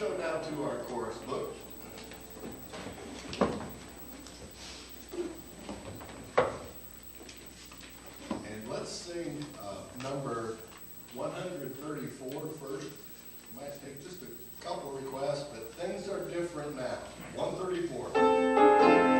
go now to our chorus book. And let's sing number 134 first. Might take just a couple requests, but things are different now. 134.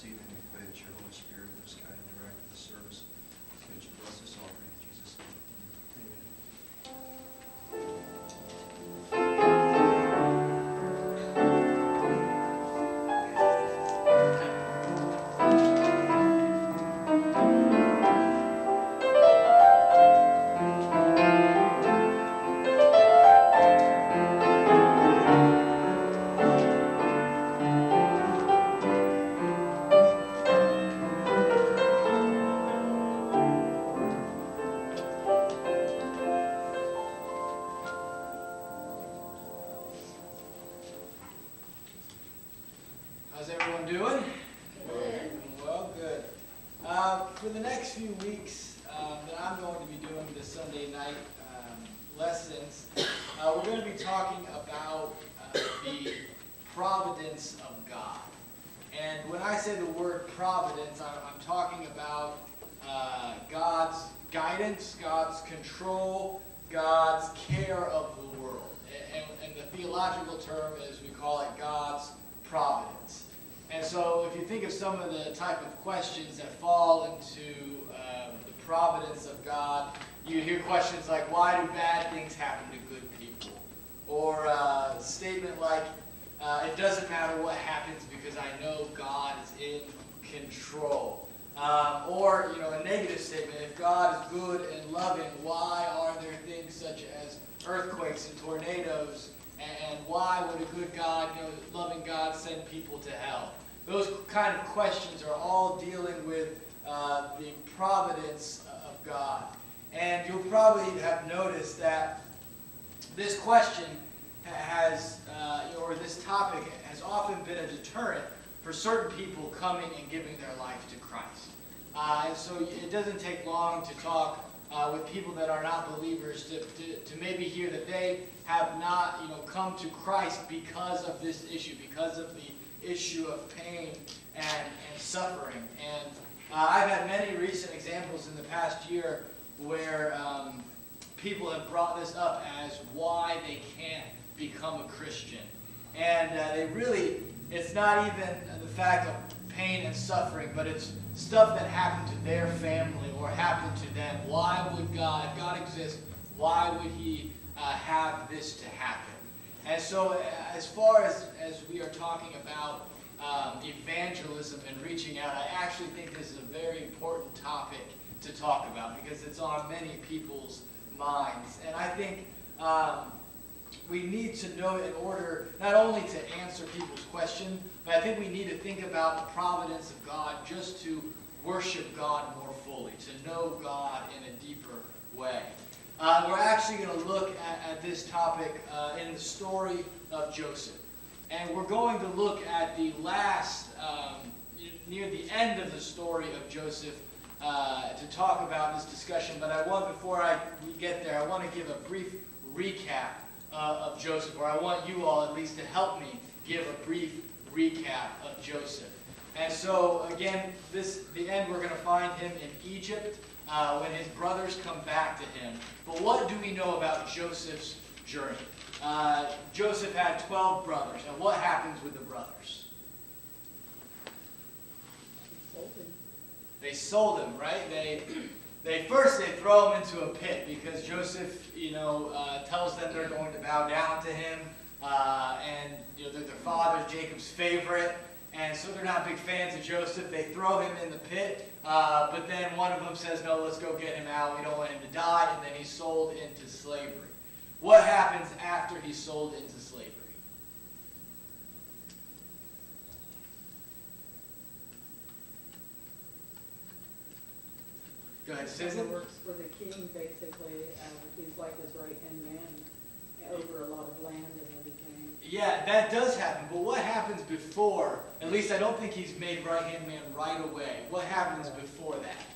this evening. We pray that your Holy Spirit will just guide and direct the service. Would you bless us all in Jesus' name? Amen. How's everyone doing? Good. Well, good. For the next few weeks that I'm going to be doing the Sunday night lessons, we're going to be talking about the providence of God. And when I say the word providence, I'm talking about God's guidance, God's control, God's care of the world. And the theological term is, we call it God's providence. And so if you think of some of the type of questions that fall into the providence of God, you hear questions like, why do bad things happen to good people? Or a statement like, it doesn't matter what happens because I know God is in control. Or, a negative statement, if God is good and loving, why are there things such as earthquakes and tornadoes? And why would a good God, loving God, send people to hell? Those kind of questions are all dealing with the providence of God. And you'll probably have noticed that this question has, or this topic has often been a deterrent for certain people coming and giving their life to Christ. And so it doesn't take long to talk with people that are not believers to maybe hear that they have not come to Christ because of this issue, because of the issue of pain and suffering. And I've had many recent examples in the past year where people have brought this up as why they can't become a Christian. And it's not even the fact of pain and suffering, but it's stuff that happened to their family or happened to them. Why would God, if God exists, why would He have this to happen? And so as far as we are talking about evangelism and reaching out, I actually think this is a very important topic to talk about because it's on many people's minds. And I think we need to know in order not only to answer people's questions, but I think we need to think about the providence of God just to worship God more fully, to know God in a deeper way. We're actually going to look at this topic in the story of Joseph. And we're going to look at the last, near the end of the story of Joseph to talk about this discussion. But before we get there, I want to give a brief recap of Joseph, or I want you all at least to help me give a brief recap of Joseph. And so, again, the end we're going to find him in Egypt when his brothers come back to him. But what do we know about Joseph's journey? Joseph had 12 brothers. And what happens with the brothers? They sold him, right? They throw him into a pit because Joseph, tells them they're going to bow down to him, and they're their father, Jacob's favorite, and so they're not big fans of Joseph. They throw him in the pit, but then one of them says, "No, let's go get him out. We don't want him to die," and then he's sold into slavery. What happens after he's sold into slavery? Go ahead, Susan. He works for the king, basically. He's like his right-hand man over a lot of land and everything. Yeah, that does happen. But what happens before? At least I don't think he's made right-hand man right away. What happens before that?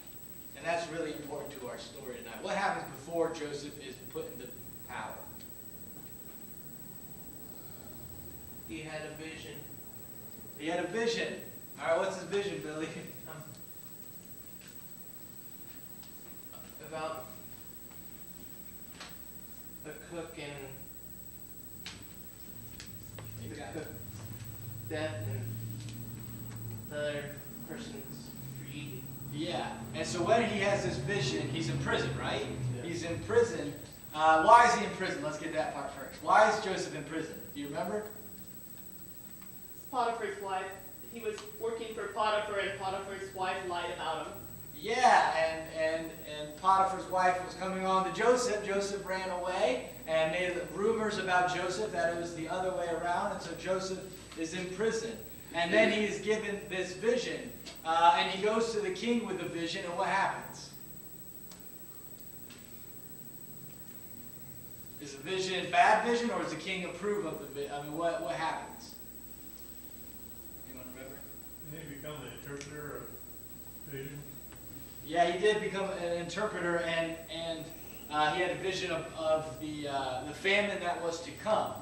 And that's really important to our story tonight. What happens before Joseph is put into power? He had a vision. He had a vision. All right, what's his vision, Billy? About a cook and You got cook death and another persons for eating. Yeah, and so when he has this vision, he's in prison, right? He's in prison. Why is he in prison? Let's get that part first. Why is Joseph in prison? Do you remember? Potiphar's wife. He was working for Potiphar, and Potiphar's wife lied about him. Yeah, and Potiphar's wife was coming on to Joseph. Joseph ran away and made rumors about Joseph that it was the other way around, and so Joseph is in prison. And then he is given this vision, and he goes to the king with the vision, and what happens? Is the vision a bad vision, or does the king approve of the vision? I mean, what happens? Anyone remember? Did he become an interpreter of vision? Yeah, he did become an interpreter, and he had a vision of the famine that was to come,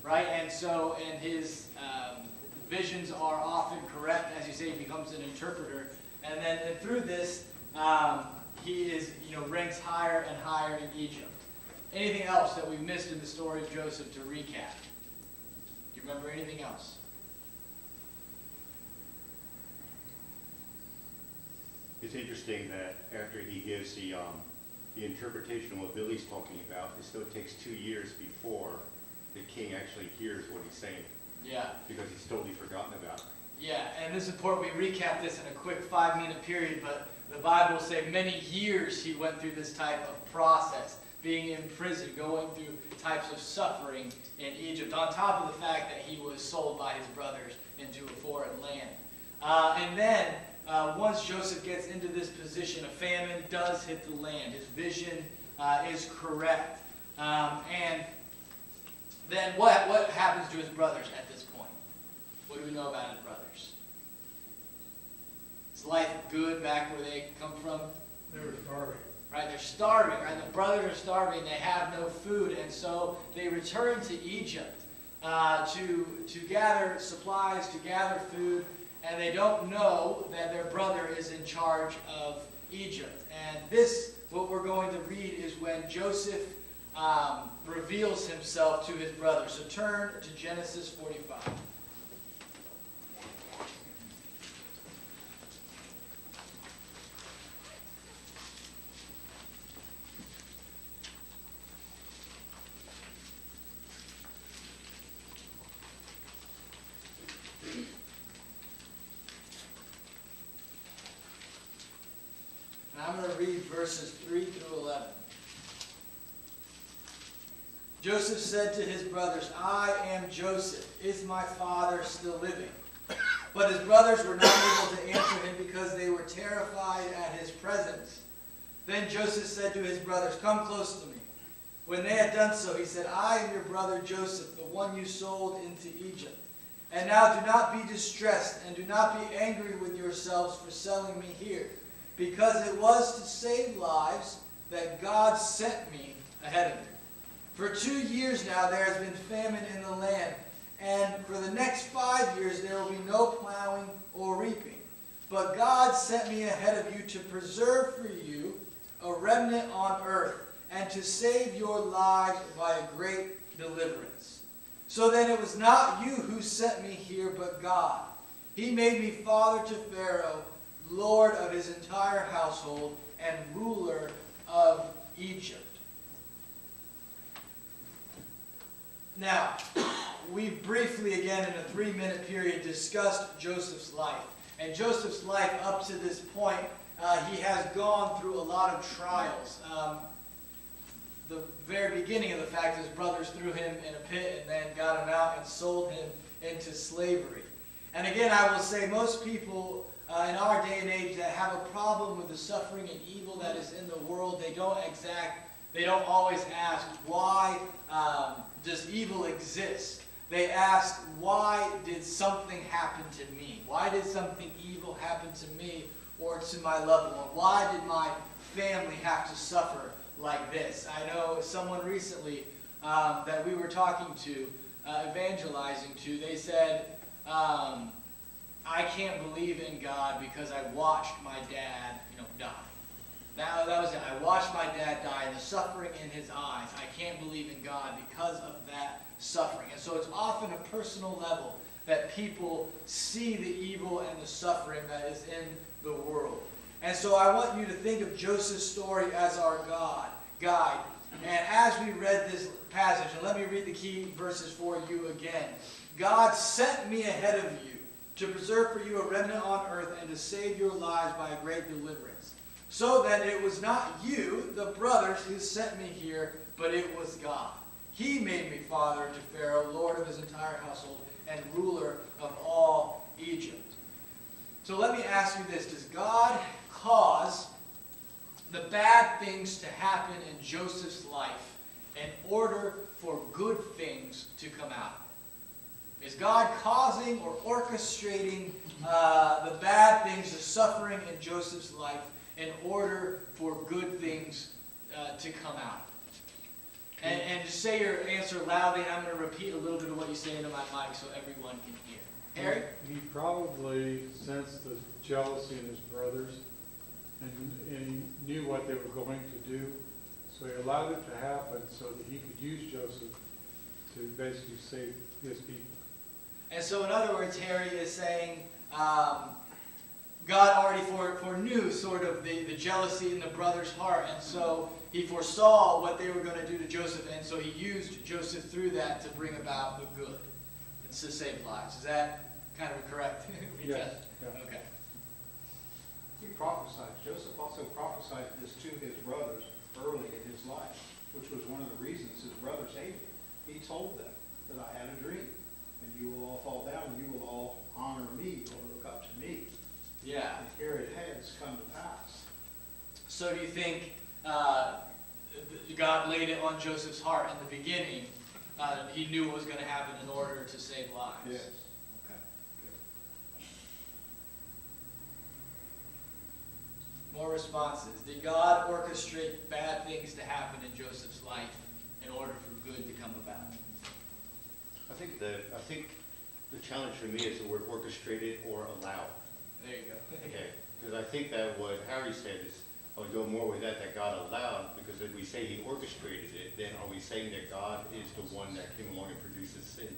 right? And so, and his visions are often correct. As you say, he becomes an interpreter, and then through this, he is, ranks higher and higher in Egypt. Anything else that we missed in the story of Joseph to recap? Do you remember anything else? It's interesting that after he gives the interpretation of what Billy's talking about, it still takes 2 years before the king actually hears what he's saying. Yeah. Because he's totally forgotten about it. Yeah, and this is important. We recap this in a quick 5-minute period, but the Bible will say many years he went through this type of process, being in prison, going through types of suffering in Egypt, on top of the fact that he was sold by his brothers into a foreign land. And then, once Joseph gets into this position, a famine does hit the land. His vision is correct. And then what happens to his brothers at this point? What do we know about his brothers? Is life good back where they come from? They were starving. Right, they're starving, right? The brothers are starving, they have no food, and so they return to Egypt to gather supplies, to gather food, and they don't know that their brother is in charge of Egypt. And this, what we're going to read, is when Joseph reveals himself to his brothers. So turn to Genesis 45. And I'm going to read verses 3 through 11. Joseph said to his brothers, "I am Joseph. Is my father still living?" But his brothers were not able to answer him because they were terrified at his presence. Then Joseph said to his brothers, "Come close to me." When they had done so, he said, "I am your brother Joseph, the one you sold into Egypt. And now do not be distressed, and do not be angry with yourselves for selling me here, because it was to save lives that God sent me ahead of you. For 2 years now there has been famine in the land, and for the next 5 years there will be no plowing or reaping. But God sent me ahead of you to preserve for you a remnant on earth, and to save your lives by a great deliverance. So then it was not you who sent me here, but God. He made me father to Pharaoh, Lord of his entire household, and ruler of Egypt." Now, we've briefly, again, in a 3-minute period, discussed Joseph's life. And Joseph's life up to this point, he has gone through a lot of trials. The very beginning of the fact, his brothers threw him in a pit and then got him out and sold him into slavery. And again, I will say most people in our day and age that have a problem with the suffering and evil that is in the world, they don't always ask, why does evil exist? They ask, why did something happen to me? Why did something evil happen to me or to my loved one? Why did my family have to suffer like this? I know someone recently that we were talking to, evangelizing to, they said, "I can't believe in God because I watched my dad, die. That was it. I watched my dad die, and the suffering in his eyes. I can't believe in God because of that suffering." And so it's often a personal level that people see the evil and the suffering that is in the world. And so I want you to think of Joseph's story as our guide. And as we read this passage, and let me read the key verses for you again. God sent me ahead of you to preserve for you a remnant on earth and to save your lives by a great deliverance. So then it was not you, the brothers, who sent me here, but it was God. He made me father to Pharaoh, lord of his entire household, and ruler of all Egypt. So let me ask you this. Does God cause the bad things to happen in Joseph's life in order for good things to come out? Is God causing or orchestrating the bad things, the suffering in Joseph's life in order for good things to come out? And just say your answer loudly, and I'm going to repeat a little bit of what you say into my mic so everyone can hear. Harry? He probably sensed the jealousy in his brothers, and he knew what they were going to do. So he allowed it to happen so that he could use Joseph to basically save his people. And so in other words, Harry is saying God already foreknew sort of the jealousy in the brother's heart, and so he foresaw what they were going to do to Joseph, and so he used Joseph through that to bring about the good and to save lives. Is that kind of correct? Yes. Yeah. Okay. He prophesied. Joseph also prophesied this to his brothers early in his life, which was one of the reasons his brothers hated him. He told them that I had a dream, and you will all fall down, and you will all honor me or look up to me. Yeah. And here it has come to pass. So do you think God laid it on Joseph's heart in the beginning? He knew what was going to happen in order to save lives. Yes. Okay. Good. More responses. Did God orchestrate bad things to happen in Joseph's life in order for good to come about? I think the challenge for me is the word orchestrated or allowed. There you go. Okay, because I think that what Harry said is, I would go more with that God allowed, because if we say he orchestrated it, then are we saying that God is the one that came along and produces sin?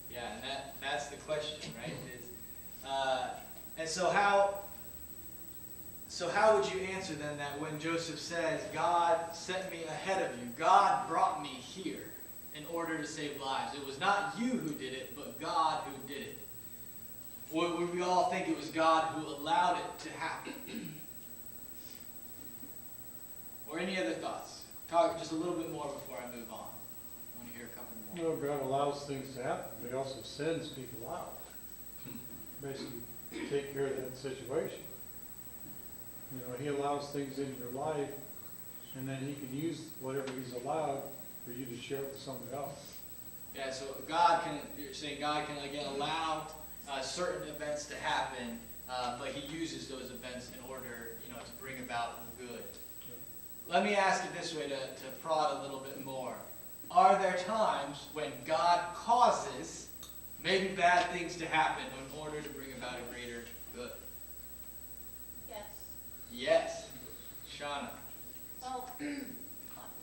Yeah, and that's the question, right? And so how would you answer then that when Joseph says, God sent me ahead of you, God brought me here in order to save lives? It was not you who did it, but God who did it. Would we all think it was God who allowed it to happen? Or any other thoughts? Talk just a little bit more before I move on. I want to hear a couple more. No, God allows things to happen, but he also sends people out. Basically, take care of that situation. You know, he allows things in your life, and then he can use whatever he's allowed for you to share it with somebody else. Yeah, so you're saying God can, again, allow certain events to happen, but he uses those events in order, to bring about the good. Let me ask it this way to prod a little bit more. Are there times when God causes maybe bad things to happen in order to bring about a greater good? Yes. Yes. Shauna. Well,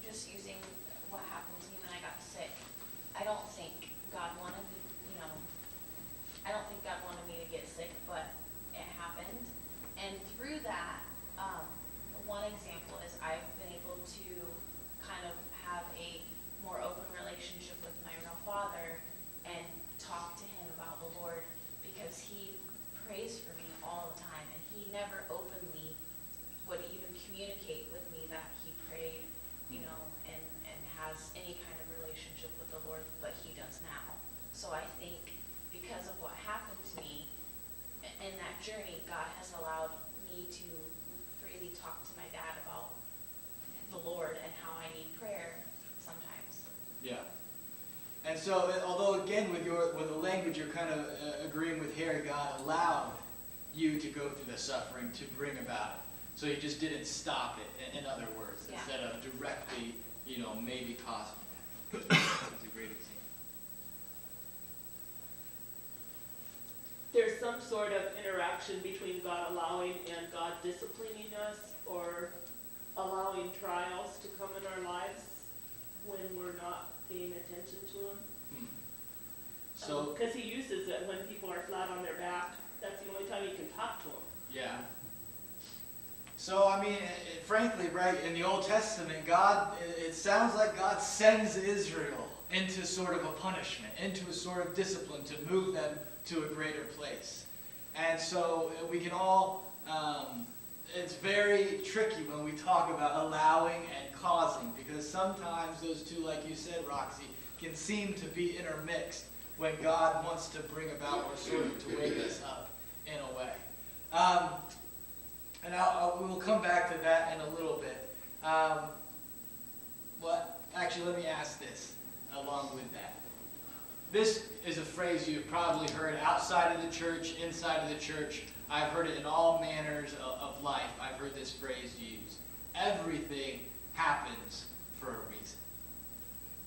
just using what happened to me when I got sick, I don't think God wanted me, I don't think God wanted me to get sick, but it happened. And through that, one example is I've been able to kind of have a more open relationship with my real father and talk to him about the Lord, because he prays for me all the time, and he never openly would even communicate with me that he prayed, and has any kind of relationship with the Lord, but he does now. So I think because of what happened to me in that journey, God has allowed me to freely talk to my dad about the Lord and how I need prayer sometimes. Yeah. And so, although again with the language you're kind of agreeing with Harry, God allowed you to go through the suffering to bring about it. So he just didn't stop it, in other words, Yeah. instead of directly, maybe causing it. That's a great example. There's some sort of interaction between God allowing and God disciplining us, or allowing trials to come in our lives when we're not paying attention to them. So, Because he uses it when people are flat on their back. That's the only time you can talk to them. yeah. So, I mean, frankly, right, in the Old Testament, God, it sounds like God sends Israel into sort of a punishment, into a sort of discipline to move them to a greater place. And so we can all, it's very tricky when we talk about allowing and causing, because sometimes those two, like you said, Roxy, can seem to be intermixed when God wants to bring about or sort of to wake us up in a way. And we'll come back to that in a little bit. Actually, let me ask this along with that. This is a phrase you've probably heard outside of the church, inside of the church. I've heard it in all manners of life. I've heard this phrase used. Everything happens for a reason.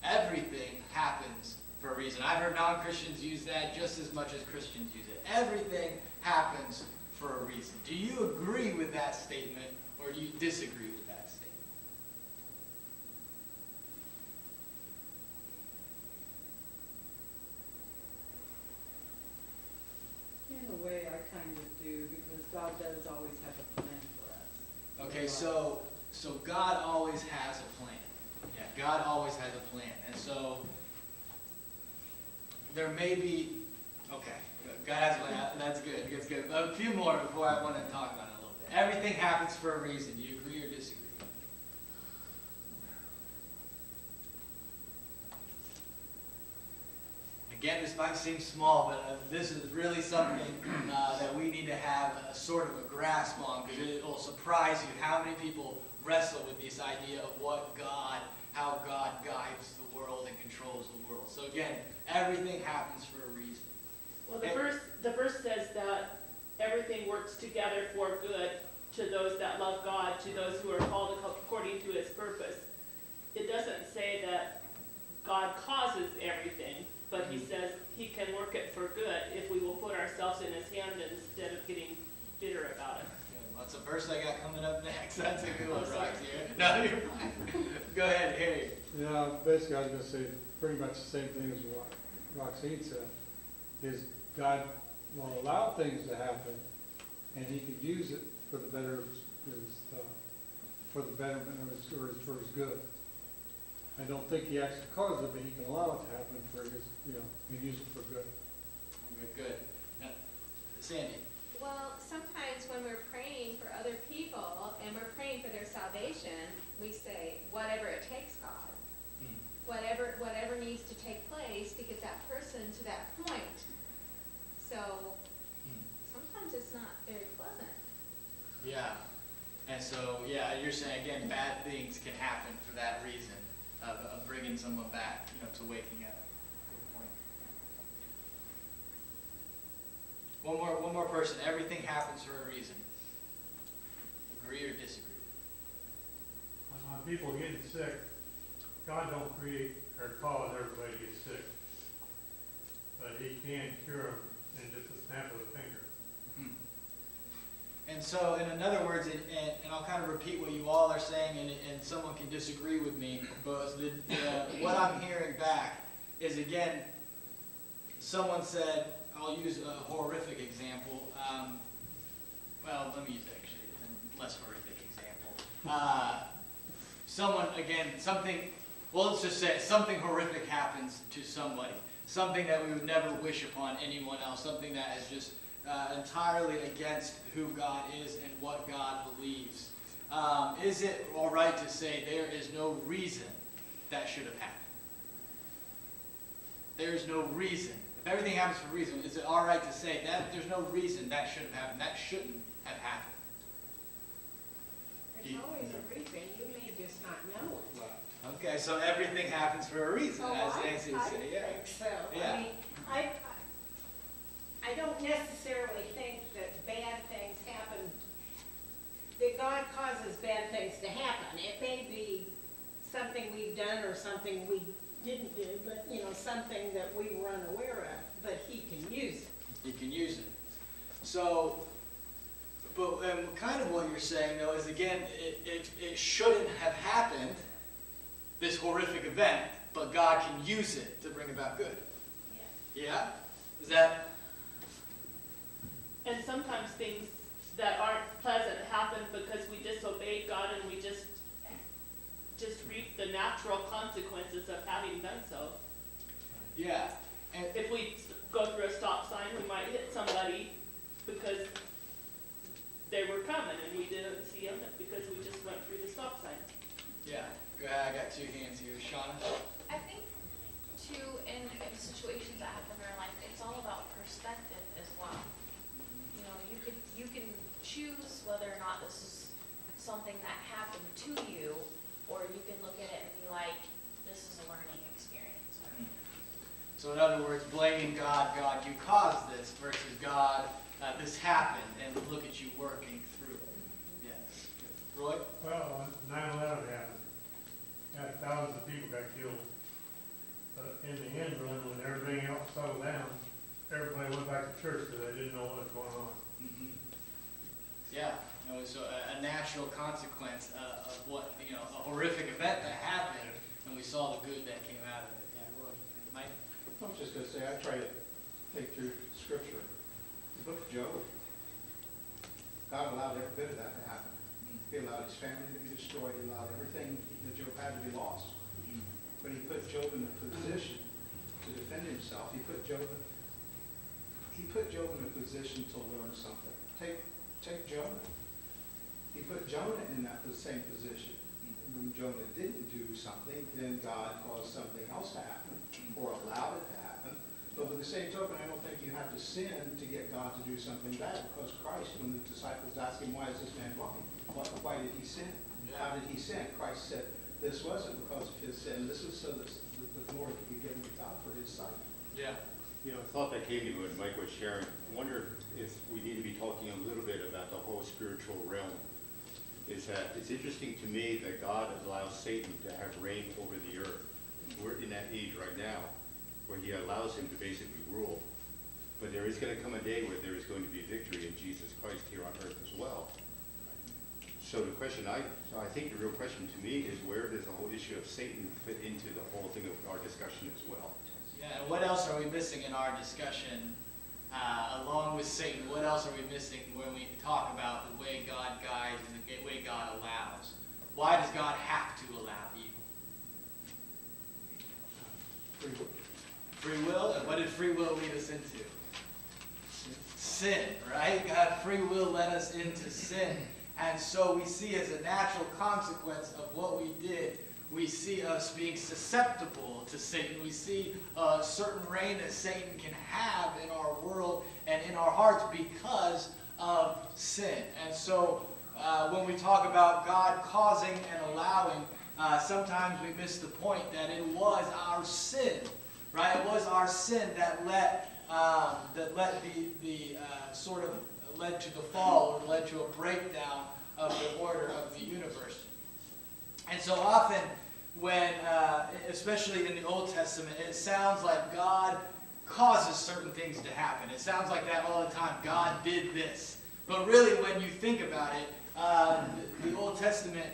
Everything happens for a reason. I've heard non-Christians use that just as much as Christians use it. Everything happens for a reason. Do you agree with that statement, or do you disagree with that statement? In a way, I kind of do, because God does always have a plan for us. Okay, so God always has a plan. Yeah, God always has a plan. And so there may be, okay, God has a plan. That's good. That's good. A few more before I want to talk about it a little bit. Everything happens for a reason. Do you agree or disagree? Again, this might seem small, but this is really something that we need to have a sort of a grasp on, because it will surprise you how many people wrestle with this idea of how God guides the world and controls the world. So again, everything happens for a reason. Well, the verse says that everything works together for good to those that love God, to those who are called according to his purpose. It doesn't say that God causes everything, but he says he can work it for good if we will put ourselves in his hand instead of getting bitter about it. Well, that's a verse I got coming up next. That's a good one, Roxy. No, you're fine. Go ahead, Harry. Yeah, basically, I was gonna say pretty much the same thing as what Roxanne said, is God will allow things to happen, and he could use it for the for the betterment of his, or for his good. I don't think he actually caused it, but he can allow it to happen for his, and use it for good. Good. Now, Sandy. Well, sometimes when we're praying for other people and we're praying for their salvation, we say, whatever it takes, God. Whatever needs to take place to get that person to that point. So sometimes it's not very pleasant. Yeah. And so, yeah, you're saying, again, bad things can happen for that reason of bringing someone back, to waking up. Good point. One more person. Everything happens for a reason. Agree or disagree? When people getting sick, God don't create or cause everybody to get sick, but he can cure them in just a snap of the finger. And so, in other words, and I'll kind of repeat what you all are saying, and someone can disagree with me, but what I'm hearing back is, again, someone said, I'll use a horrific example. Well, let me use actually a less horrific example. Someone, again, let's just say something horrific happens to somebody. Something that we would never wish upon anyone else. Something that is just entirely against who God is and what God believes. Is it all right to say there is no reason that should have happened? There is no reason. If everything happens for a reason, is it all right to say that there's no reason that should have happened? That shouldn't have happened. There's always a reason. You may just not know it. Okay, so everything happens for a reason, as Nancy would say. Yeah. I think so. Yeah. I mean, I don't necessarily think that bad things happen, that God causes bad things to happen. It may be something we've done or something we didn't do, but, something that we were unaware of, but he can use it. He can use it. So, but kind of what you're saying, though, is, again, it shouldn't have happened, this horrific event, but God can use it to bring about good. Yeah? Is that, And sometimes things that aren't pleasant happen because we disobeyed God and we just reap the natural consequences of having done so. yeah. And If we go through a stop sign, we might hit somebody because they were coming and we didn't see them because we just went through the stop sign. yeah, go ahead, I got two hands here. Shauna? I think too, in situations that happen in our life, it's all about perspective as well. You know, you can choose whether or not this is something that happened to you, or you can look at it and be like, this is a learning experience. So in other words, blaming God, God, you caused this, versus God, this happened, and look at you working through it. Yes. Roy? Well, when 9/11 happened, had thousands of people got killed. But in the end, when everything else settled down, everybody went back to church because they didn't know what was going on. Mm-hmm. Yeah, no, so a natural consequence of what, a horrific event that happened, and we saw the good that came out of it. Yeah, Roy, Mike? I was just gonna say, I try to think through scripture. The book of Job, God allowed every bit of that to happen. He allowed his family to be destroyed, he allowed everything that Job had to be lost. But he put Job in a position to defend himself. He put Job in a position to learn something. Take Jonah. He put Jonah in that same position. When Jonah didn't do something, then God caused something else to happen, or allowed it to happen. But with the same token, I don't think you have to sin to get God to do something bad, because Christ, when the disciples asked him, why is this man blind? Why did he sin? How did he sin? Christ said, this wasn't because of his sin. This was so that the glory could be given to God for his sight. Yeah. A thought that came to me when Mike was sharing, I wonder if we need to be talking a little bit about the whole spiritual realm. Is that it's interesting to me that God allows Satan to have reign over the earth. We're in that age right now where he allows him to basically rule. But there is going to come a day where there is going to be victory in Jesus Christ here on earth as well. So the question, I think the real question to me is, where does the whole issue of Satan fit into the whole thing of our discussion as well? Yeah, and what else are we missing in our discussion, along with Satan? What else are we missing when we talk about the way God guides and the way God allows? Why does God have to allow evil? Free will. Free will? And what did free will lead us into? Sin, right? God, free will led us into sin. And so we see, as a natural consequence of what we did, we see us being susceptible to Satan. We see a certain reign that Satan can have in our world and in our hearts because of sin. And so when we talk about God causing and allowing, sometimes we miss the point that it was our sin, right? It was our sin that led led to the fall, or led to a breakdown of the order of the universe. And so often, when, especially in the Old Testament, it sounds like God causes certain things to happen. It sounds like that all the time. God did this. But really, when you think about it, the Old Testament,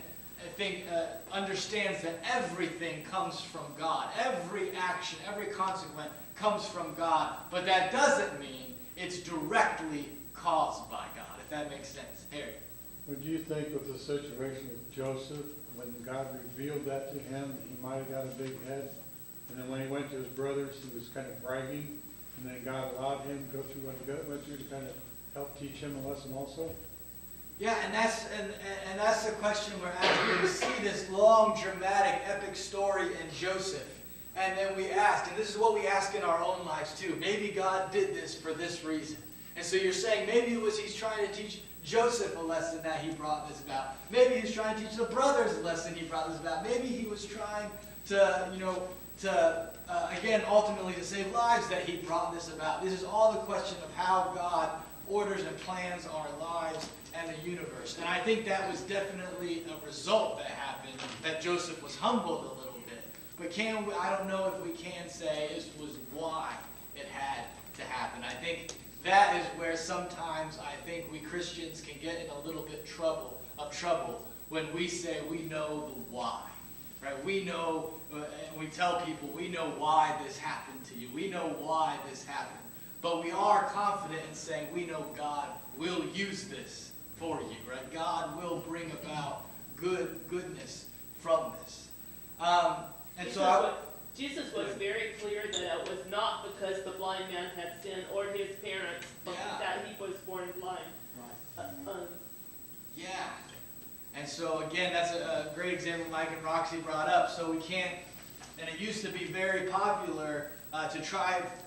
I think, understands that everything comes from God. Every action, every consequence comes from God. But that doesn't mean it's directly caused by God, if that makes sense. Harry? Would you think with the situation with Joseph, when God revealed that to him, he might have got a big head? And then when he went to his brothers, he was kind of bragging, and then God allowed him to go through what he went through to kind of help teach him a lesson also? Yeah, and that's the question we're asking. We see this long, dramatic, epic story in Joseph. And then we ask, and this is what we ask in our own lives too, maybe God did this for this reason. And so you're saying maybe he's trying to teach Joseph a lesson that he brought this about. Maybe he's trying to teach the brothers a lesson he brought this about. Maybe he was trying to, again, ultimately to save lives that he brought this about. This is all the question of how God orders and plans our lives and the universe. And I think that was definitely a result that happened, that Joseph was humbled a little bit. But I don't know if we can say this was why it had to happen. I think that is where sometimes I think we Christians can get in a little bit of trouble when we say we know the why. right? We know, and we tell people, we know why this happened to you. We know why this happened. But we are confident in saying we know God will use this for you, right? God will bring about goodness from this. Jesus was very clear that it was not because the blind man had sinned or his parents, but that he was born blind. Yeah. And so again, that's a great example Mike and Roxy brought up. So we can't, and it used to be very popular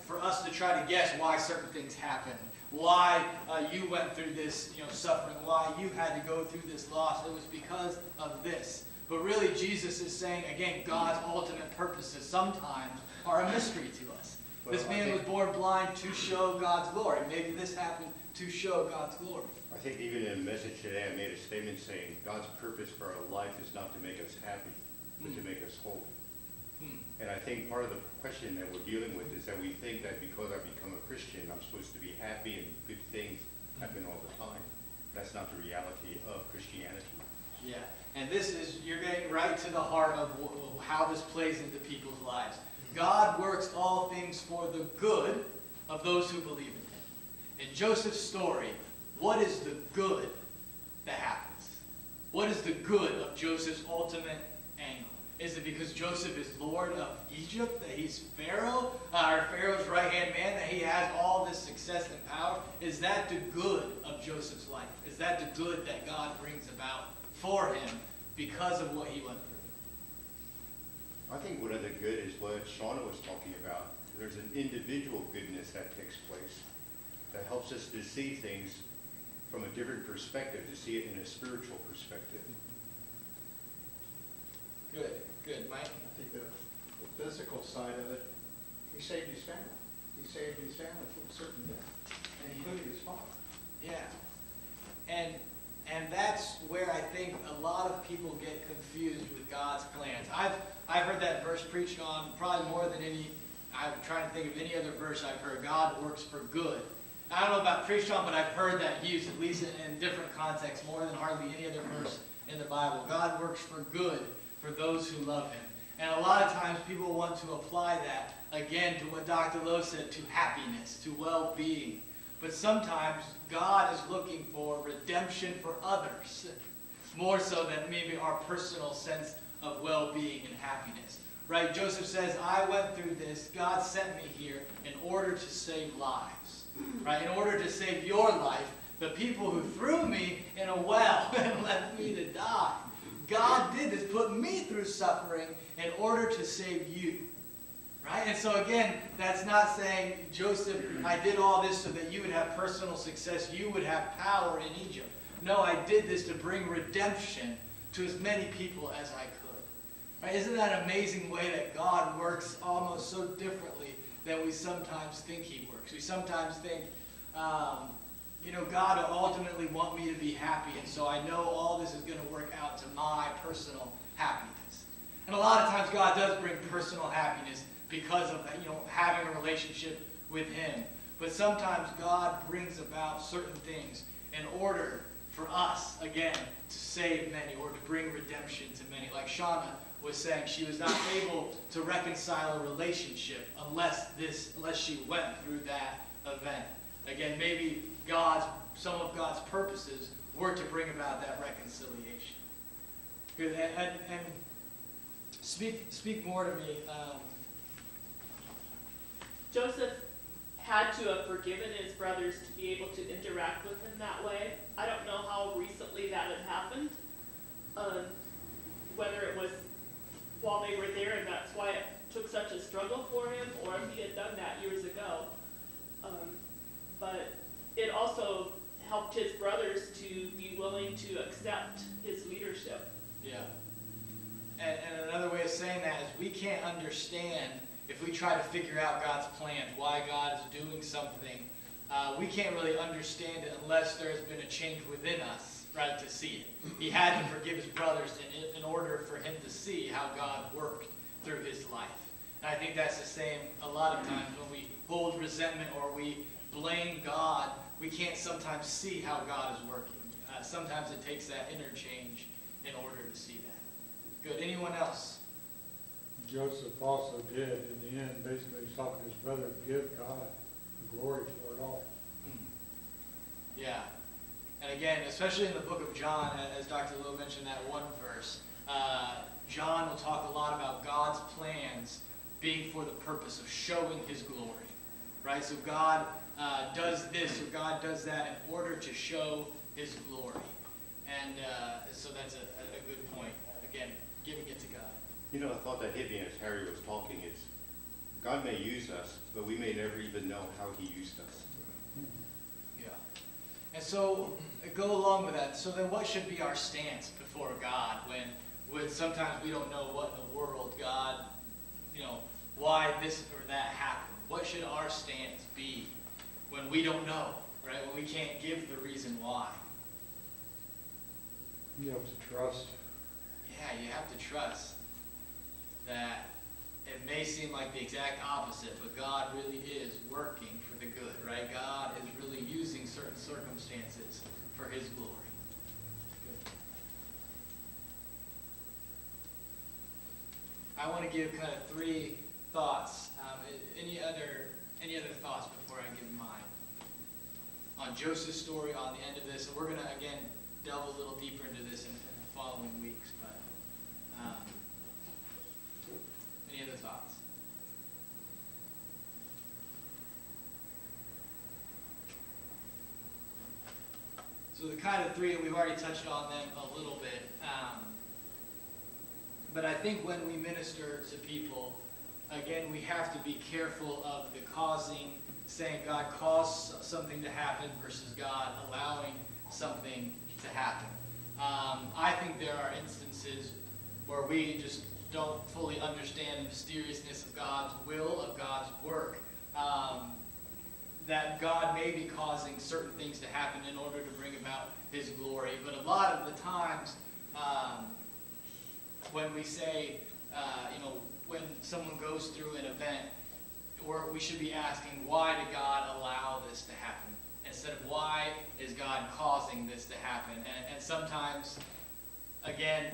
for us to try to guess why certain things happened, why you went through this suffering, why you had to go through this loss. It was because of this. But really, Jesus is saying, again, God's ultimate purposes sometimes are a mystery to us. Well, this man was born blind to show God's glory. Maybe this happened to show God's glory. I think even in the message today, I made a statement saying God's purpose for our life is not to make us happy, but to make us holy. And I think part of the question that we're dealing with is that we think that because I become a Christian, I'm supposed to be happy and good things happen all the time. That's not the reality of Christianity. Yeah, and you're getting right to the heart of how this plays into people's lives. God works all things for the good of those who believe in him. In Joseph's story, what is the good that happens? What is the good of Joseph's ultimate angle? Is it because Joseph is Lord of Egypt, that he's Pharaoh, or Pharaoh's right-hand man, that he has all this success and power? Is that the good of Joseph's life? Is that the good that God brings about for him because of what he went through? I think one of the good is what Shauna was talking about. There's an individual goodness that takes place that helps us to see things from a different perspective, to see it in a spiritual perspective. Good, Mike. I think the physical side of it, he saved his family. He saved his family from certain death, including his father. Yeah. And that's where I think a lot of people get confused with God's plans. I've heard that verse preached on probably more than I'm trying to think of any other verse I've heard. God works for good. I don't know about preached on, but I've heard that used, at least in different contexts, more than hardly any other verse in the Bible. God works for good for those who love him. And a lot of times people want to apply that, again, to what Dr. Lowe said, to happiness, to well-being. But sometimes God is looking for redemption for others, more so than maybe our personal sense of well-being and happiness. Right? Joseph says, I went through this, God sent me here in order to save lives. Right? In order to save your life, the people who threw me in a well and left me to die. God did this, put me through suffering in order to save you. Right? And so again, that's not saying, Joseph, I did all this so that you would have personal success, you would have power in Egypt. No, I did this to bring redemption to as many people as I could. Right? Isn't that an amazing way that God works almost so differently than we sometimes think he works? We sometimes think, God will ultimately want me to be happy, and so I know all this is going to work out to my personal happiness. And a lot of times God does bring personal happiness because of having a relationship with him. But sometimes God brings about certain things in order for us, again, to save many or to bring redemption to many. Like Shauna was saying, she was not able to reconcile a relationship unless she went through that event. Again, maybe some of God's purposes were to bring about that reconciliation. Good, and speak more to me. Joseph had to have forgiven his brothers to be able to interact with him that way. I don't know how recently that had happened, whether it was while they were there and that's why it took such a struggle for him, or if he had done that years ago. But it also helped his brothers to be willing to accept his leadership. Yeah. And another way of saying that is we can't understand, if we try to figure out God's plans, why God is doing something, we can't really understand it unless there's been a change within us, right, to see it. He had to forgive his brothers in order for him to see how God worked through his life. And I think that's the same a lot of times when we hold resentment or we blame God, we can't sometimes see how God is working. Sometimes it takes that interchange in order to see that. Good. Anyone else? Joseph also did in the end. Basically, he's talking to his brother to give God the glory for it all. Yeah. And again, especially in the book of John, as Dr. Lowe mentioned that one verse, John will talk a lot about God's plans being for the purpose of showing his glory. Right? So God does this or God does that in order to show his glory. And so that's a good point. Again, giving it to God. You know, a thought that hit me as Harry was talking is, God may use us, but we may never even know how he used us. Yeah. And so, go along with that. So then what should be our stance before God when sometimes we don't know what in the world God, why this or that happened? What should our stance be when we don't know, right? When we can't give the reason why? You have to trust. Yeah, you have to trust that it may seem like the exact opposite, but God really is working for the good, right? God is really using certain circumstances for his glory. Good. I want to give kind of three thoughts. Any other thoughts before I give mine? On Joseph's story, on the end of this, and we're going to, again, delve a little deeper into this in the following weeks, but any other thoughts? So the kind of three, we've already touched on them a little bit. But I think when we minister to people, again, we have to be careful of the causing, saying God caused something to happen versus God allowing something to happen. I think there are instances where we just don't fully understand the mysteriousness of God's will, of God's work, that God may be causing certain things to happen in order to bring about his glory. But a lot of the times, when we say, when someone goes through an event, we should be asking, why did God allow this to happen? Instead of, why is God causing this to happen? And sometimes, again,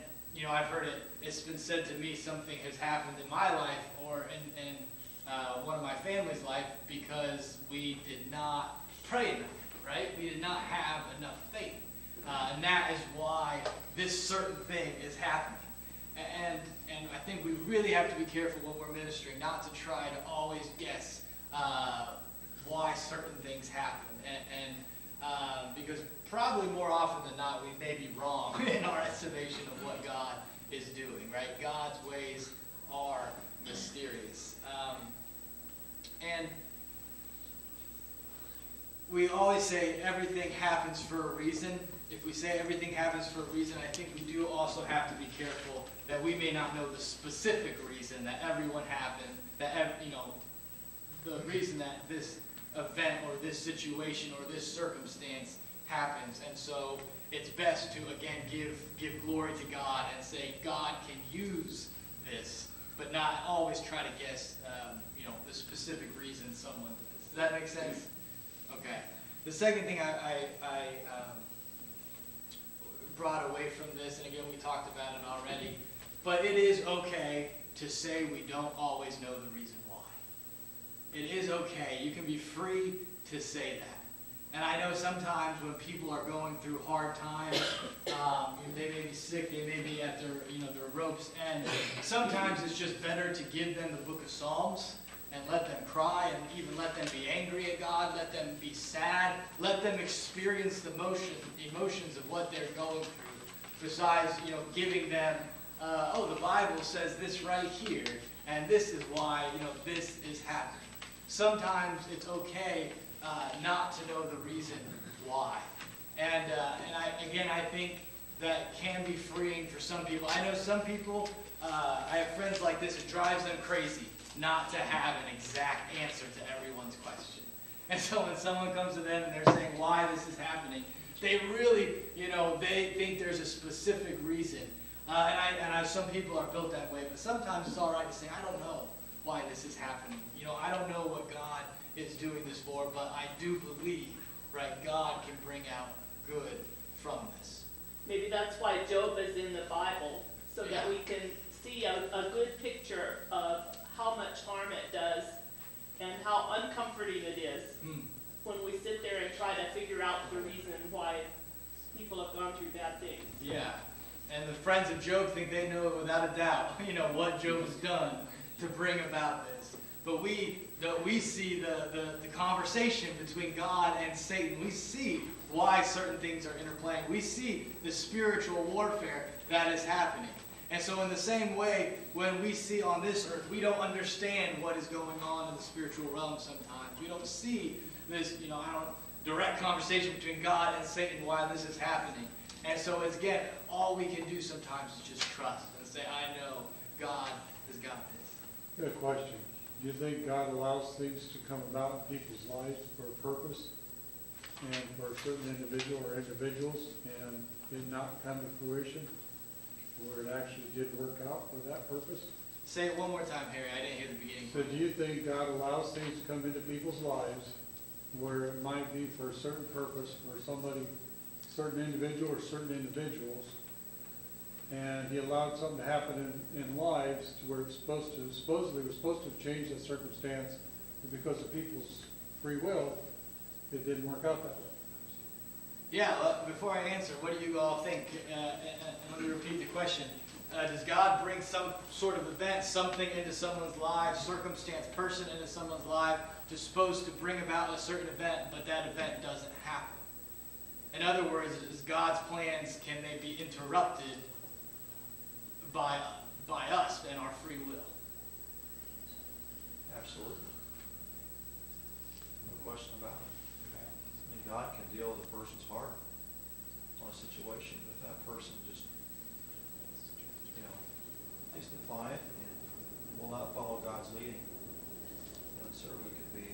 I've heard it's been said to me, something has happened in my life or in one of my family's life because we did not pray enough, right? We did not have enough faith. And that is why this certain thing is happening. And I think we really have to be careful when we're ministering, not to try to always guess why certain things happen. And because probably more often than not, we may be wrong in our estimation of what God is doing, right? God's ways are mysterious. And we always say everything happens for a reason. If we say everything happens for a reason, I think we do also have to be careful that we may not know the specific reason that everyone happened, that, the reason that this event or this situation or this circumstance happens. And so it's best to, again, give glory to God and say God can use this, but not always try to guess, the specific reason someone did this. Does that make sense? Okay. The second thing I brought away from this, and again, we talked about it already, but it is okay to say we don't always know the reason why. It is okay. You can be free to say that. And I know sometimes when people are going through hard times, they may be sick, they may be at their rope's end. Sometimes it's just better to give them the book of Psalms and let them cry and even let them be angry at God, let them be sad, let them experience the emotions of what they're going through. Besides, giving them, the Bible says this right here, and this is why, this is happening. Sometimes it's okay not to know the reason why. And I think that can be freeing for some people. I know some people, I have friends like this, it drives them crazy not to have an exact answer to everyone's question. And so when someone comes to them and they're saying why this is happening, they really, they think there's a specific reason. Some people are built that way, but sometimes it's all right to say, I don't know why this is happening. I don't know what God is doing this for, but I do believe, right, God can bring out good from this. Maybe that's why Job is in the Bible, so that we can see a good picture of how much harm it does and how uncomforting it is when we sit there and try to figure out the reason why people have gone through bad things. Yeah. And the friends of Job think they know without a doubt, what Job has done to bring about this. But we see the conversation between God and Satan. We see why certain things are interplaying. We see the spiritual warfare that is happening. And so in the same way, when we see on this earth, we don't understand what is going on in the spiritual realm sometimes. We don't see this, direct conversation between God and Satan, why this is happening. And so it's, again, all we can do sometimes is just trust and say, I know God has got this. Good question. Do you think God allows things to come about in people's lives for a purpose and for a certain individual or individuals and it not come to fruition where it actually did work out for that purpose? Say it one more time, Harry. I didn't hear the beginning. So do you think God allows things to come into people's lives where it might be for a certain purpose for somebody, certain individual or certain individuals, and he allowed something to happen in lives to where it's supposedly was supposed to change the circumstance, but because of people's free will, it didn't work out that way? Yeah, before I answer, what do you all think? Let me repeat the question. Does God bring some sort of event, something into someone's life, circumstance, person into someone's life, supposed to bring about a certain event, but that event doesn't happen? In other words, is God's plans, can they be interrupted by us and our free will? Absolutely. No question about it. I mean, God can deal with a person's heart on a situation if that person just, is defiant and will not follow God's leading. And certainly could be,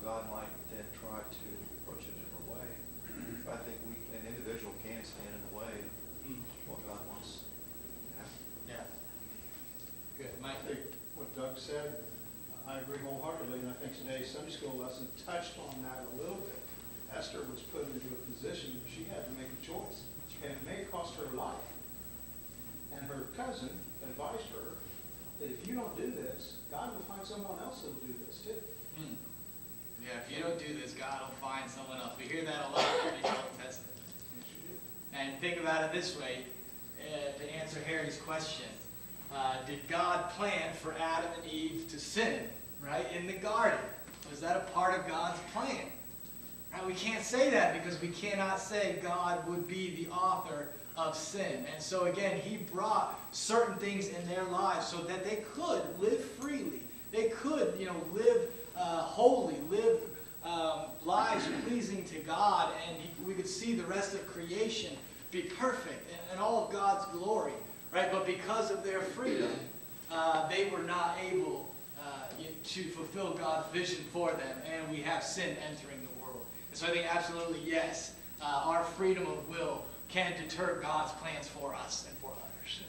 God might then try to approach it a different way. I think an individual can stand in the way of what God wants to happen. Yeah. Good. I think what Doug said, I agree wholeheartedly, and I think today's Sunday school lesson touched on that a little bit. Esther was put into a position where she had to make a choice, and it may cost her life. And her cousin advised her that if you don't do this, God will find someone else who will do this too. Yeah, if you don't do this, God will find someone else. We hear that a lot in the Old Testament. And think about it this way, to answer Harry's question. Did God plan for Adam and Eve to sin, right, in the garden? Was that a part of God's plan? Right? We can't say that because we cannot say God would be the author of sin. And so again, he brought certain things in their lives so that they could live freely. They could, live holy, live lives pleasing to God, and we could see the rest of creation be perfect and all of God's glory, right? But because of their freedom, they were not able to fulfill God's vision for them, and we have sin entering the world. And so I think absolutely yes, our freedom of will can deter God's plans for us and for others.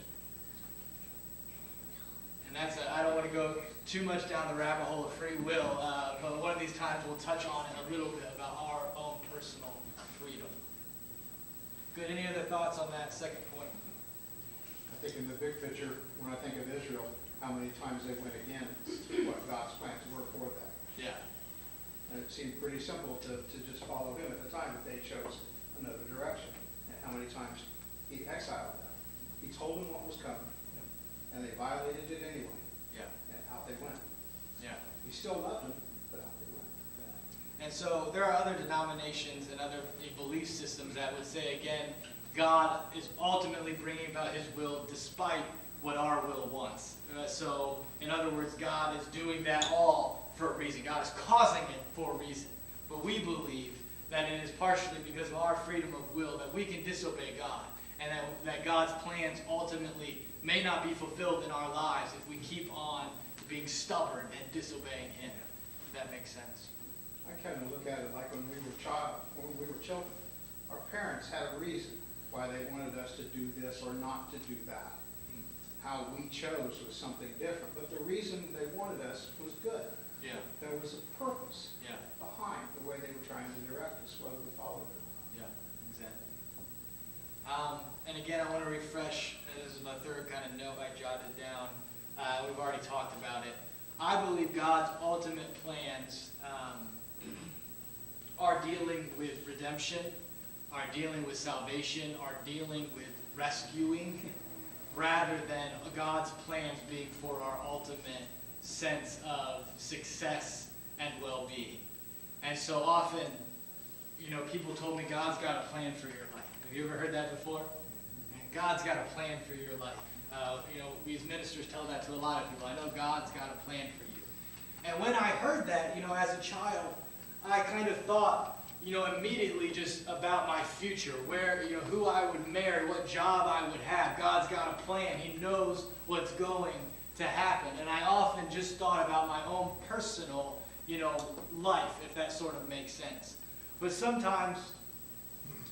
And I don't want to go too much down the rabbit hole of free will, but one of these times we'll touch on it a little bit about our own personal freedom. Good, any other thoughts on that second point? I think in the big picture, when I think of Israel, how many times they went against what God's plans were for them. Yeah. And it seemed pretty simple to just follow him at the time, but they chose another direction. And how many times he exiled them. He told them what was coming, and they violated it anyway. Yeah. And out they went. Yeah. He still loved them, but out they went. Yeah. And so there are other denominations and other belief systems that would say, again, God is ultimately bringing about his will despite what our will wants. So, in other words, God is doing that all for a reason. God is causing it for a reason. But we believe that it is partially because of our freedom of will that we can disobey God, and that God's plans ultimately may not be fulfilled in our lives if we keep on being stubborn and disobeying him. If that makes sense. I kind of look at it like when we were children. Our parents had a reason why they wanted us to do this or not to do that. How we chose was something different, but the reason they wanted us was good. Yeah. There was a purpose behind the way they were trying to direct us, whether we followed it or not. Yeah, exactly. And again, I want to refresh, this is my third kind of note, We've already talked about it. I believe God's ultimate plans are dealing with redemption, are dealing with salvation, are dealing with rescuing, rather than God's plans being for our ultimate sense of success and well-being. And so often, people told me God's got a plan for your life. Have you ever heard that before? And God's got a plan for your life. We as ministers tell that to a lot of people. I know God's got a plan for you. And when I heard that, as a child, I kind of thought, immediately just about my future, where, who I would marry, what job I would have. God's got a plan. He knows what's going to happen. And I often just thought about my own personal, life, if that sort of makes sense. But sometimes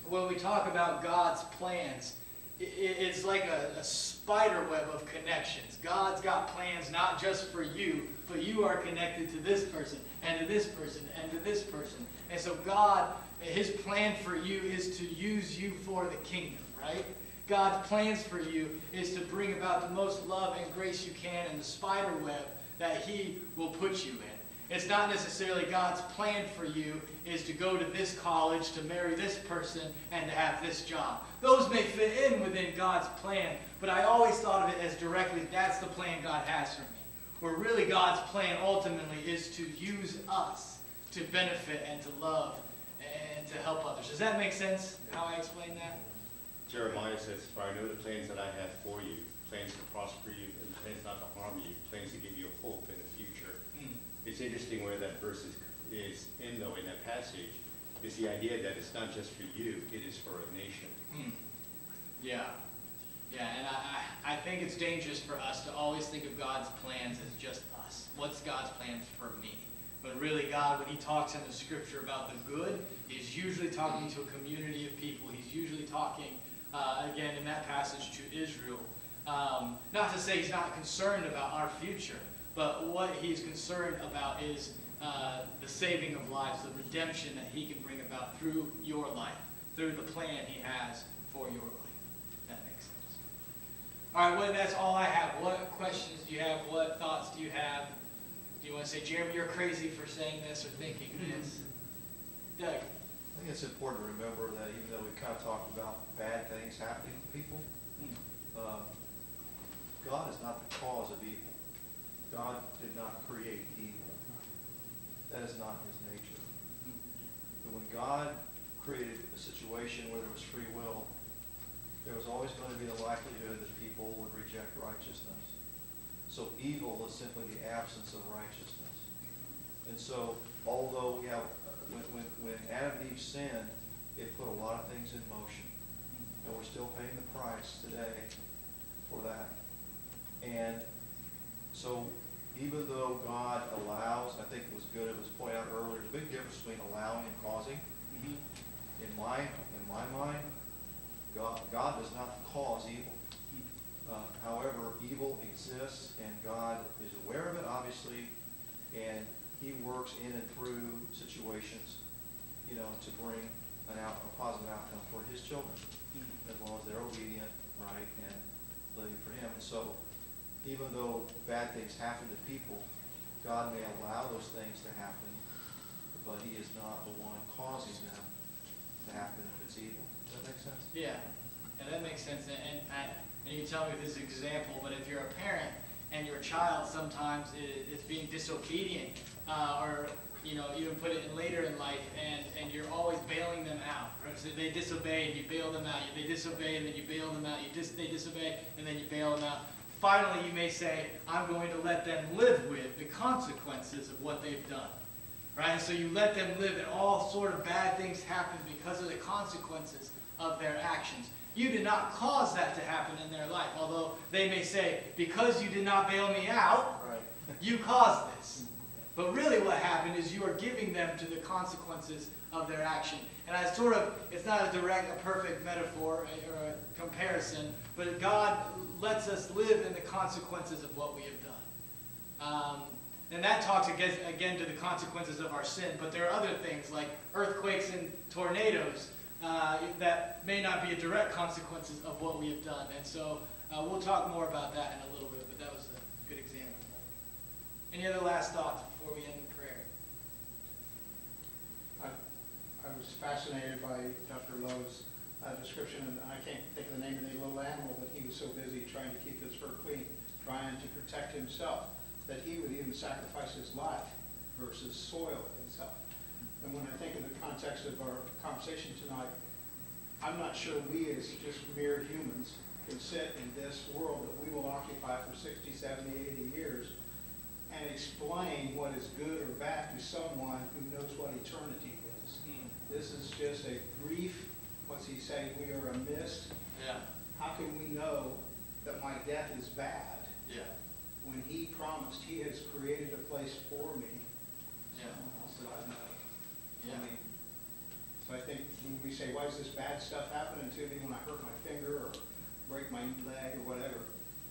when we talk about God's plans, it's like a spider web of connections. God's got plans not just for you, but you are connected to this person, and to this person, and to this person. And so God, His plan for you is to use you for the kingdom, right? God's plans for you is to bring about the most love and grace you can in the spider web that He will put you in. It's not necessarily God's plan for you is to go to this college, to marry this person, and to have this job. Those may fit in within God's plan, but I always thought of it as directly, that's the plan God has for me. Where really God's plan ultimately is to use us to benefit and to love and to help others. Does that make sense, how I explain that? Jeremiah says, "For I know the plans that I have for you, plans to prosper you, and plans not to harm you, plans to give you a hope in the future." It's interesting where that verse is in that passage, is the idea that it's not just for you, it is for a nation. Yeah. Yeah, and I think it's dangerous for us to always think of God's plans as just us. What's God's plans for me? But really, God, when He talks in the Scripture about the good, He's usually talking to a community of people. He's usually talking, again, in that passage to Israel. Not to say He's not concerned about our future, but what He's concerned about is the saving of lives, the redemption that He can bring about through your life, through the plan He has for your life. That makes sense. All right, well, that's all I have. What questions do you have? What thoughts do you have? Do you want to say, Jeremy, you're crazy for saying this or thinking this? Doug? I think it's important to remember that even though we kind of talked about bad things happening to people, God is not the cause of evil. God did not create evil. That is not His nature. But when God created a situation where there was free will, there was always going to be the likelihood that people would reject righteousness. So evil is simply the absence of righteousness. And so, although we have, when Adam and Eve sinned, it put a lot of things in motion. And we're still paying the price today for that. And so, even though God allows, I think it was good, it was pointed out earlier, there's a big difference between allowing and causing. In my mind, God does not cause evil. However, evil exists, and God is aware of it, obviously, and He works in and through situations, to bring a positive outcome for His children, as long as they're obedient, right, and living for Him. And so, even though bad things happen to people, God may allow those things to happen, but He is not the one causing them to happen if it's evil. Does that make sense? Yeah, and that makes sense. And you tell me this example, but if you're a parent and your child sometimes is being disobedient, or even put it in later in life, and you're always bailing them out. Right? So they disobey and you bail them out. They disobey and then you bail them out. They disobey and then you bail them out. Finally, you may say, I'm going to let them live with the consequences of what they've done. Right? And so you let them live, and all sort of bad things happen because of the consequences of their actions. You did not cause that to happen in their life, although they may say, because you did not bail me out, Right. you caused this. But really what happened is you are giving them to the consequences of their action. And it's not a perfect metaphor or a comparison, but God lets us live in the consequences of what we have done. And that talks again to the consequences of our sin, but there are other things like earthquakes and tornadoes that may not be a direct consequences of what we have done. And so we'll talk more about that in a little bit, but that was a good example. Any other last thoughts before we end in prayer? I was fascinated by Dr. Lowe's description, and I can't think of the name of the little animal, but he was so busy trying to keep his fur clean, trying to protect himself, that he would even sacrifice his life versus soil himself. And when I think in the context of our conversation tonight, I'm not sure we as just mere humans can sit in this world that we will occupy for 60, 70, 80 years and explain what is good or bad to someone who knows what eternity is. This is just a brief, what's he saying, we are a mist. Yeah. How can we know that my death is bad? Yeah. When he promised he has created a place for me. Yeah. So I know. Yeah. I mean, so I think when we say, why is this bad stuff happening to me when I hurt my finger or break my leg or whatever?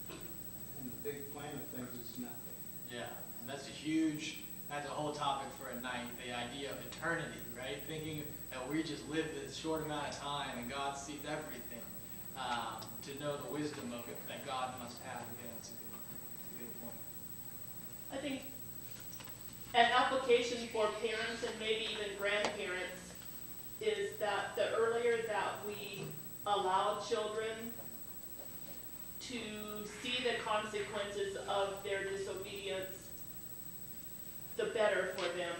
In the big plan of things, it's nothing. Yeah, and that's a whole topic for a night, the idea of eternity, right? Thinking that we just live this short amount of time and God sees everything, to know the wisdom of it that God must have. Again, that's a good point. I think an application for parents and maybe even grandparents is that the earlier that we allow children to see the consequences of their disobedience, the better for them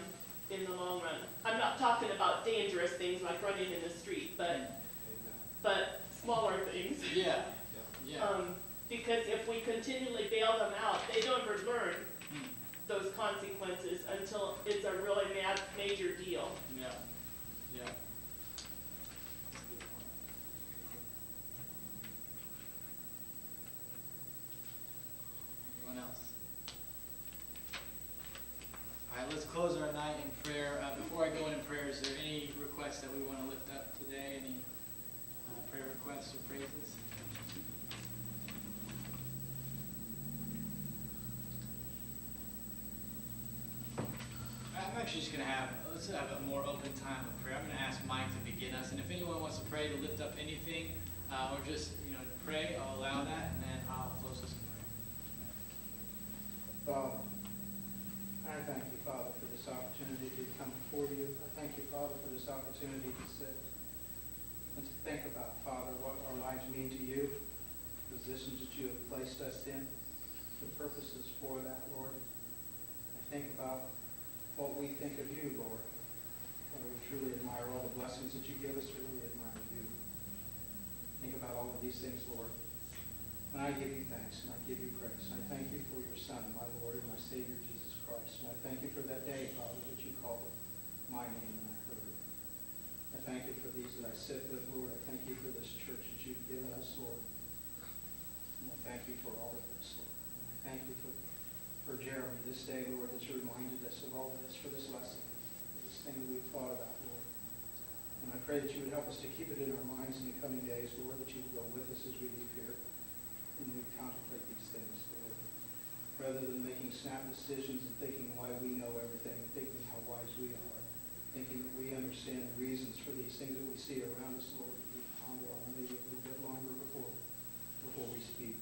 in the long run. I'm not talking about dangerous things like running in the street, but smaller things. Yeah. Yeah. Because if we continually bail them out, they don't ever learn those consequences until it's a really major deal. Yeah. Yeah. Anyone else? All right, let's close our night in prayer. Before I go into prayer, is there any requests that we want to lift up today? Any prayer requests or praises? I'm actually just going to let's have a more open time of prayer. I'm going to ask Mike to begin us. And if anyone wants to pray, to lift up anything, or just, pray, I'll allow that, and then I'll close us in prayer. Father, I thank you, Father, for this opportunity to come before you. I thank you, Father, for this opportunity to sit and to think about, Father, what our lives mean to you, the positions that you have placed us in, the purposes for that, Lord. I think about what we think of you, Lord. And we truly admire all the blessings that you give us, really admire you. Think about all of these things, Lord. And I give you thanks and I give you praise. And I thank you for your Son, my Lord and my Savior, Jesus Christ. And I thank you for that day, Father, that you called my name and I heard it. I thank you for these that I sit with, Lord. I thank you for this church that you've given us, Lord. And I thank you for all of this, Lord. And I thank you for Jeremy this day, Lord, that you reminded us of all this for this lesson, this thing that we've thought about, Lord. And I pray that you would help us to keep it in our minds in the coming days, Lord, that you would go with us as we leave here and we contemplate these things, Lord. Rather than making snap decisions and thinking why we know everything and thinking how wise we are, thinking that we understand the reasons for these things that we see around us, Lord, we ponder on maybe a little bit longer before we speak.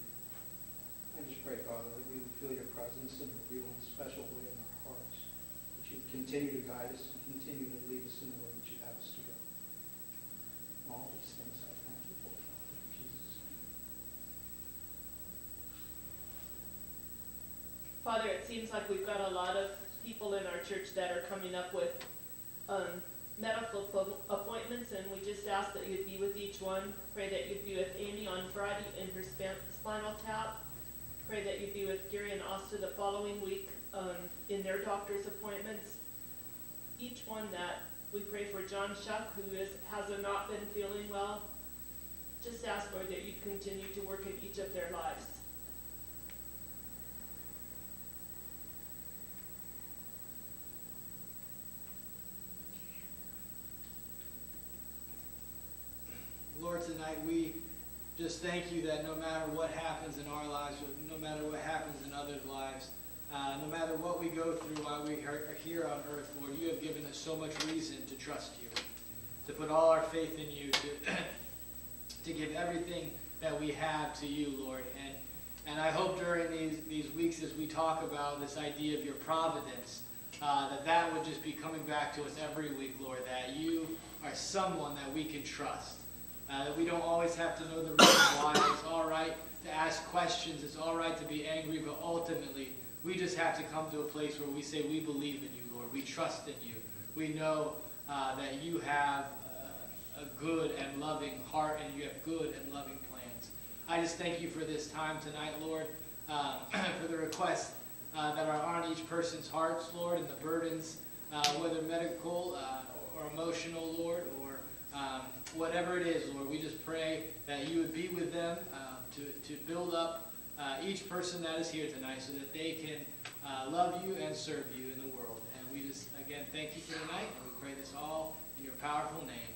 I just pray, Father, that we would feel your presence in a real and special way in our hearts, that you would continue to guide us and continue to lead us in the way that you have us to go. And all these things I thank you for, Father, in Jesus' name. Father, it seems like we've got a lot of people in our church that are coming up with medical appointments, and we just ask that you'd be with each one. Pray that you'd be with Amy on Friday in her spinal tap. Pray that you'd be with Gary and Asta the following week in their doctor's appointments. Each one that we pray for John Shuck, who has not been feeling well. Just ask, Lord, that you'd continue to work in each of their lives. Lord, tonight we just thank you that no matter what happens in our lives, no matter what happens in others' lives, no matter what we go through while we are here on earth, Lord, you have given us so much reason to trust you, to put all our faith in you, to give everything that we have to you, Lord. And I hope during these weeks as we talk about this idea of your providence, that would just be coming back to us every week, Lord, that you are someone that we can trust. That we don't always have to know the reason why. It's all right to ask questions. It's all right to be angry, but ultimately, we just have to come to a place where we say we believe in you, Lord. We trust in you. We know that you have a good and loving heart, and you have good and loving plans. I just thank you for this time tonight, Lord, for the requests that are on each person's hearts, Lord, and the burdens, whether medical or emotional, Lord, or whatever it is, Lord. We just pray that you would be with them to build up each person that is here tonight so that they can love you and serve you in the world. And we just, again, thank you for tonight, and we pray this all in your powerful name.